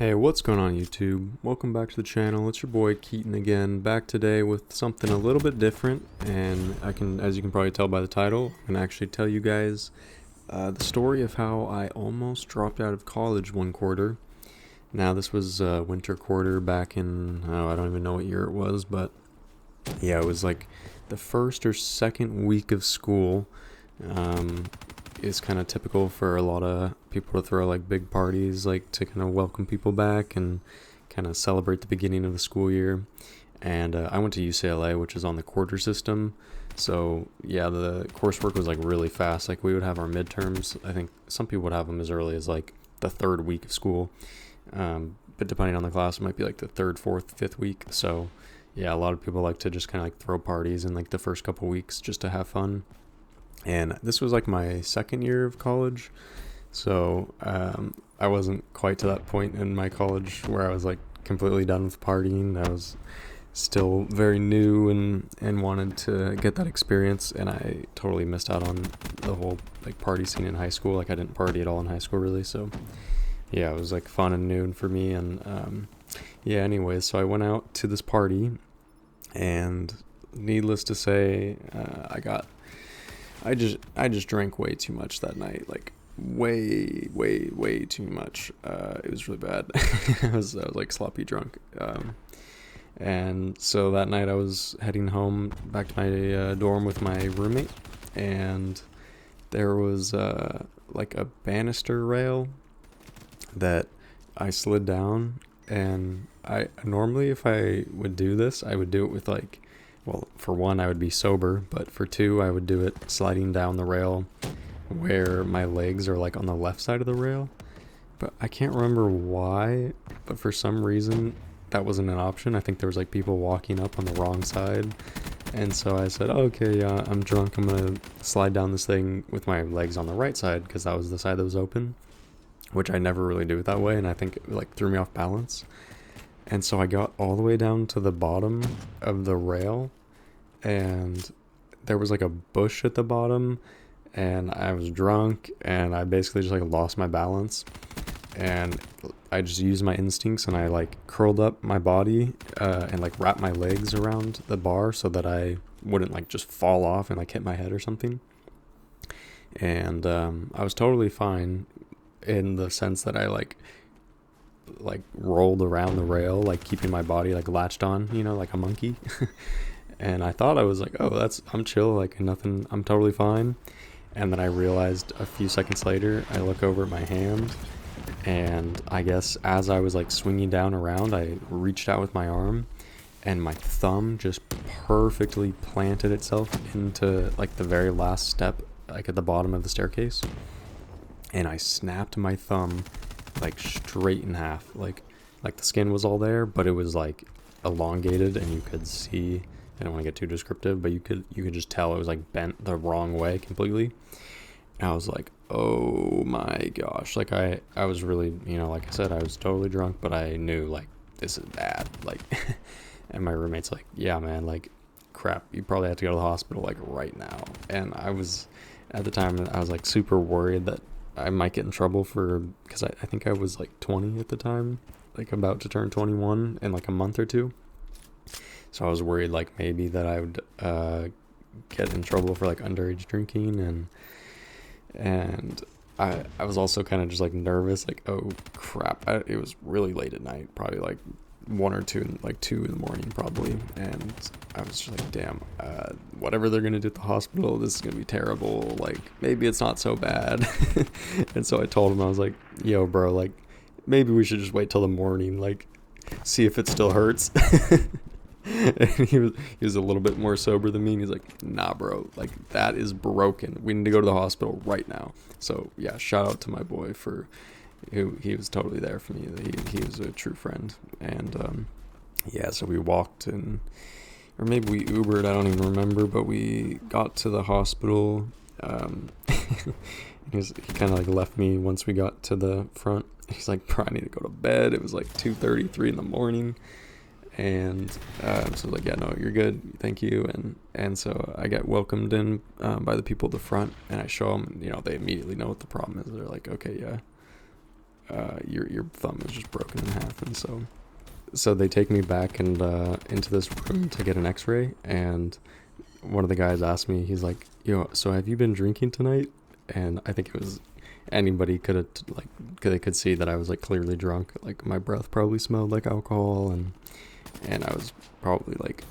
Hey, what's going on YouTube? Welcome back to the channel. It's your boy Keaton again, back today with something a little bit different, and as you can probably tell by the title, I can actually tell you guys the story of how I almost dropped out of college one quarter. Now, this was winter quarter back in, oh, I don't even know what year it was, but yeah, it was like the first or second week of school. Is kind of typical for a lot of people to throw like big parties, like to kind of welcome people back and kind of celebrate the beginning of the school year. And I went to UCLA, which is on the quarter system. So yeah, the coursework was like really fast. Like we would have our midterms. I think some people would have them as early as like the third week of school. But depending on the class, it might be like the third, fourth, fifth week. So yeah, a lot of people like to just kind of like throw parties in like the first couple weeks just to have fun. And this was like my second year of college, so I wasn't quite to that point in my college where I was like completely done with partying. I was still very new and wanted to get that experience, and I totally missed out on the whole like party scene in high school. Like I didn't party at all in high school really, so yeah, it was like fun and new for me. And yeah, anyways, so I went out to this party, and needless to say, I just drank way too much that night, like way too much. It was really bad. I was like sloppy drunk. And so that night I was heading home back to my dorm with my roommate, and there was like a banister rail that I slid down, and I normally, if I would do this, I would do it with like, well, for one, I would be sober, but for two, I would do it sliding down the rail where my legs are like on the left side of the rail. But I can't remember why, but for some reason, that wasn't an option. I think there was like people walking up on the wrong side. And so I said, okay, yeah, I'm drunk. I'm going to slide down this thing with my legs on the right side because that was the side that was open, which I never really do it that way. And I think it like threw me off balance. And so I got all the way down to the bottom of the rail, and there was like a bush at the bottom, and I was drunk, and I basically just like lost my balance, and I just used my instincts, and I like curled up my body and like wrapped my legs around the bar so that I wouldn't like just fall off and like hit my head or something. And I was totally fine in the sense that I like rolled around the rail, like keeping my body like latched on, like a monkey. And I thought I was like, oh, I'm chill, like nothing, I'm totally fine. And then I realized a few seconds later, I look over at my hand, and I guess as I was like swinging down around, I reached out with my arm, and my thumb just perfectly planted itself into like the very last step, like at the bottom of the staircase. And I snapped my thumb like straight in half, like the skin was all there, but it was like elongated, and you could see, I don't want to get too descriptive, but you could just tell it was like bent the wrong way completely. And I was like, oh my gosh, like I was really, like I said, I was totally drunk, but I knew like this is bad, like. And my roommate's like, yeah man, like crap, you probably have to go to the hospital like right now. And I was, at the time, I was like super worried that I might get in trouble because I think I was like 20 at the time, like about to turn 21 in like a month or two. So I was worried like maybe that I would get in trouble for like underage drinking, and I was also kind of just like nervous, like, oh crap, it was really late at night, probably like 1 or 2, like 2 in the morning probably, and I was just like, damn, whatever they're gonna do at the hospital, this is gonna be terrible, like maybe it's not so bad. And so I told him, I was like, yo bro, like maybe we should just wait till the morning, like see if it still hurts. And he was a little bit more sober than me, and he's like, nah bro, like that is broken, we need to go to the hospital right now. So yeah, shout out to my boy for he was totally there for me. He was a true friend. And yeah, so we walked in, or maybe we Ubered, I don't even remember, but we got to the hospital. He kind of like left me once we got to the front. He's like, bro, I need to go to bed. It was like 2:33 in the morning. And so I was like, yeah, no, you're good, thank you. And so I get welcomed in by the people at the front, and I show them, they immediately know what the problem is. They're like, okay, yeah, your thumb is just broken in half. And so they take me back and into this room to get an X-ray, and one of the guys asked me, he's like, "Yo, so have you been drinking tonight?" And I think it was anybody could have like they could see that I was like clearly drunk. Like my breath probably smelled like alcohol, and I was probably like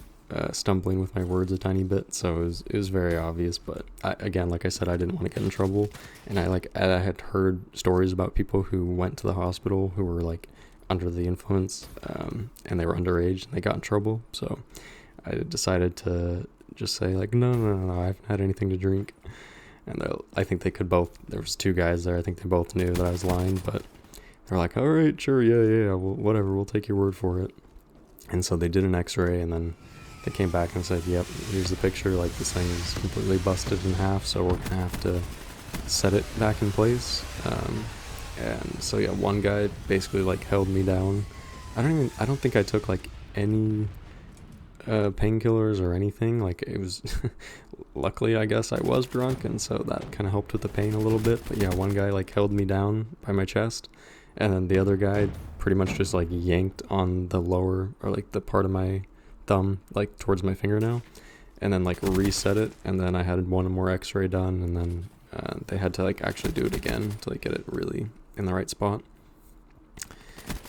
stumbling with my words a tiny bit, so it was very obvious. But again, like I said, I didn't want to get in trouble, and I had heard stories about people who went to the hospital who were like under the influence, and they were underage and they got in trouble. So I decided to just say like, no, I haven't had anything to drink. And I think they could both, there was two guys there, I think they both knew that I was lying, but they're like, all right, sure, yeah, well, whatever, we'll take your word for it. And so they did an X-ray, and then they came back and said, yep, here's the picture, like this thing is completely busted in half, so we're gonna have to set it back in place. And so yeah, one guy basically like held me down. I don't think I took like any painkillers or anything. Like it was luckily I guess I was drunk, and so that kind of helped with the pain a little bit. But yeah, one guy like held me down by my chest, and then the other guy pretty much just like yanked on the lower, or like the part of my thumb like towards my fingernail, and then like reset it. And then I had one more X-ray done, and then they had to like actually do it again to like get it really in the right spot.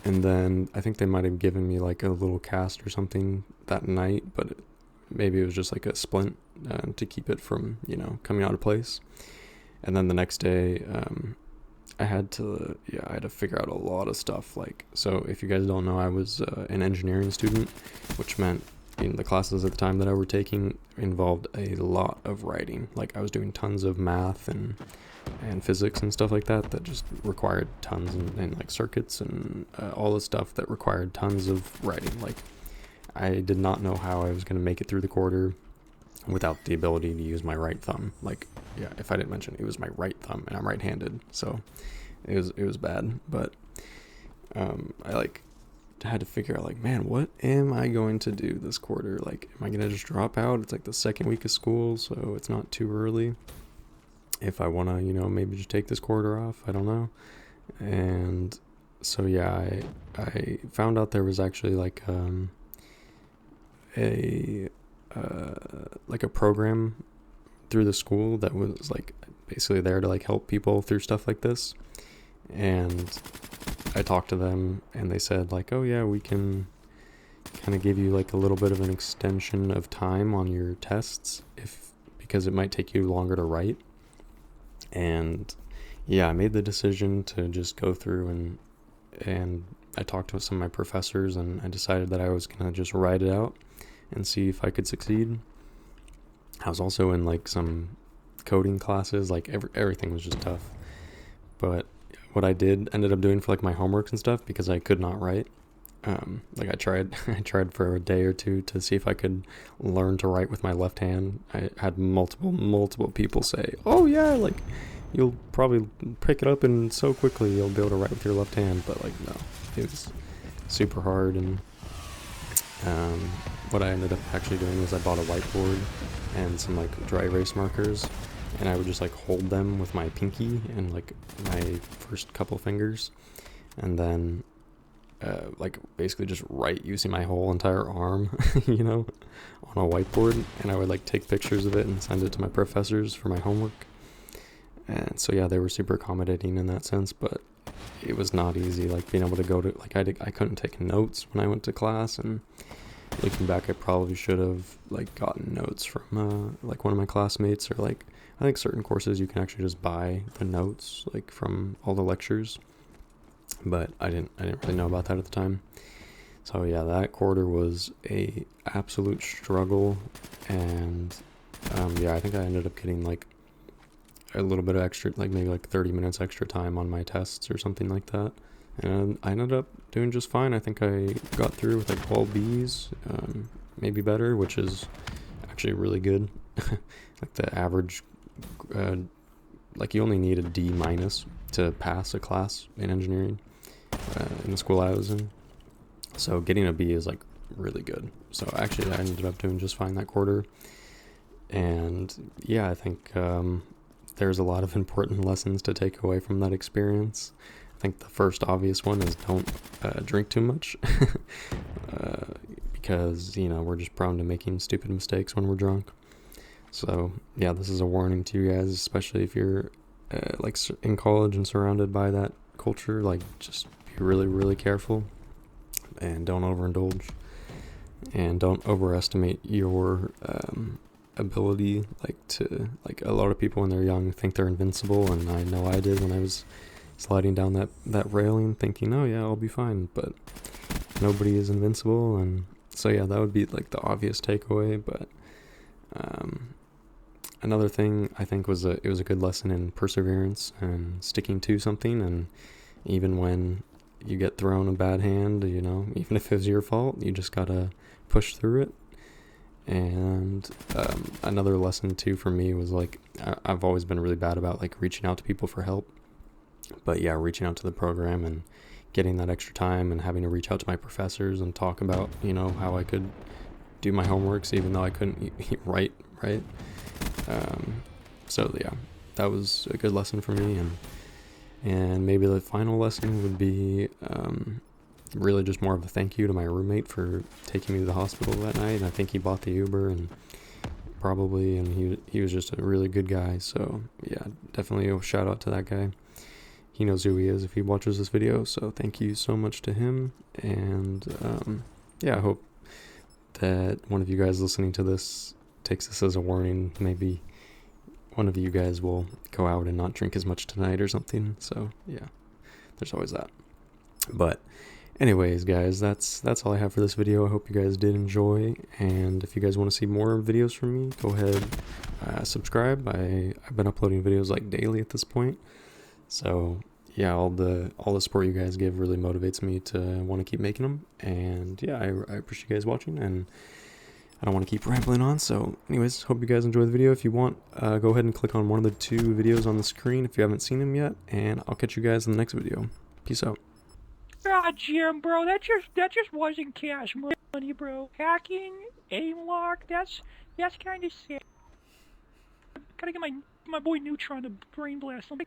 And then I think they might have given me like a little cast or something that night, but maybe it was just like a splint to keep it from, coming out of place. And then the next day, I had to figure out a lot of stuff. Like, so if you guys don't know, I was an engineering student, which meant the classes at the time that I were taking involved a lot of writing. Like I was doing tons of math and physics and stuff like that just required tons, and like circuits and all the stuff that required tons of writing. Like I did not know how I was going to make it through the quarter without the ability to use my right thumb. Like, yeah, if I didn't mention, it was my right thumb and I'm right-handed, so it was bad. But I like had to figure out like, man, what am I going to do this quarter? Like, am I going to just drop out? It's like the second week of school, so it's not too early. If I want to, maybe just take this quarter off, I don't know. And so yeah, I found out there was actually like a program through the school that was like basically there to like help people through stuff like this. And I talked to them, and they said like, oh yeah, we can kind of give you like a little bit of an extension of time on your tests because it might take you longer to write. And yeah, I made the decision to just go through, and I talked to some of my professors, and I decided that I was gonna just write it out and see if I could succeed. I was also in like some coding classes, like everything was just tough. But what I ended up doing for like my homeworks and stuff, because I could not write, like I tried for a day or two to see if I could learn to write with my left hand. I had multiple people say, oh yeah, like you'll probably pick it up and so quickly you'll be able to write with your left hand. But like, no, it was super hard. And what I ended up actually doing was I bought a whiteboard and some like dry erase markers, and I would just like hold them with my pinky and like my first couple fingers, and then like basically just write using my whole entire arm, on a whiteboard. And I would like take pictures of it and send it to my professors for my homework. And so yeah, they were super accommodating in that sense, but it was not easy, like being able to go to, like I couldn't take notes when I went to class. And looking back, I probably should have like gotten notes from like one of my classmates, or like I think certain courses you can actually just buy the notes like from all the lectures. But I didn't really know about that at the time. So yeah, that quarter was a absolute struggle. And I think I ended up getting like a little bit of extra, like maybe like 30 minutes extra time on my tests or something like that. And I ended up doing just fine. I think I got through with like 12 Bs, maybe better, which is actually really good. Like the average, like you only need a D- to pass a class in engineering in the school I was in. So getting a B is like really good. So actually I ended up doing just fine that quarter. And yeah, I think there's a lot of important lessons to take away from that experience. I think the first obvious one is don't drink too much. Because, you know, we're just prone to making stupid mistakes when we're drunk. So, yeah, this is a warning to you guys, especially if you're like in college and surrounded by that culture. Like, just be really, really careful and don't overindulge and don't overestimate your ability. Like a lot of people when they're young think they're invincible, and I know I did when I was sliding down that railing thinking, oh yeah, I'll be fine, but nobody is invincible. And so yeah, that would be like the obvious takeaway. But another thing I think was it was a good lesson in perseverance and sticking to something, and even when you get thrown a bad hand, you know, even if it was your fault, you just gotta push through it. And another lesson too for me was like I've always been really bad about like reaching out to people for help, but yeah, reaching out to the program and getting that extra time and having to reach out to my professors and talk about, you know, how I could do my homeworks even though I couldn't write right. So yeah, that was a good lesson for me. And maybe the final lesson would be really just more of a thank you to my roommate for taking me to the hospital that night. I think he bought the Uber and he was just a really good guy. So yeah, definitely a shout out to that guy. He knows who he is if he watches this video. So thank you so much to him. And yeah, I hope that one of you guys listening to this takes this as a warning. Maybe one of you guys will go out and not drink as much tonight or something. So yeah, there's always that. But anyways, guys, that's all I have for this video. I hope you guys did enjoy, and if you guys want to see more videos from me, go ahead, subscribe. I've been uploading videos like daily at this point, so yeah, all the support you guys give really motivates me to want to keep making them. And yeah, I appreciate you guys watching, and I don't want to keep rambling on. So anyways, hope you guys enjoy the video. If you want, go ahead and click on one of the 2 videos on the screen if you haven't seen them yet, and I'll catch you guys in the next video. Peace out. Ah, Jim, bro, that just wasn't cash money, bro. Hacking, aim lock, that's kind of sad. Gotta get my boy Neutron to brain blast him.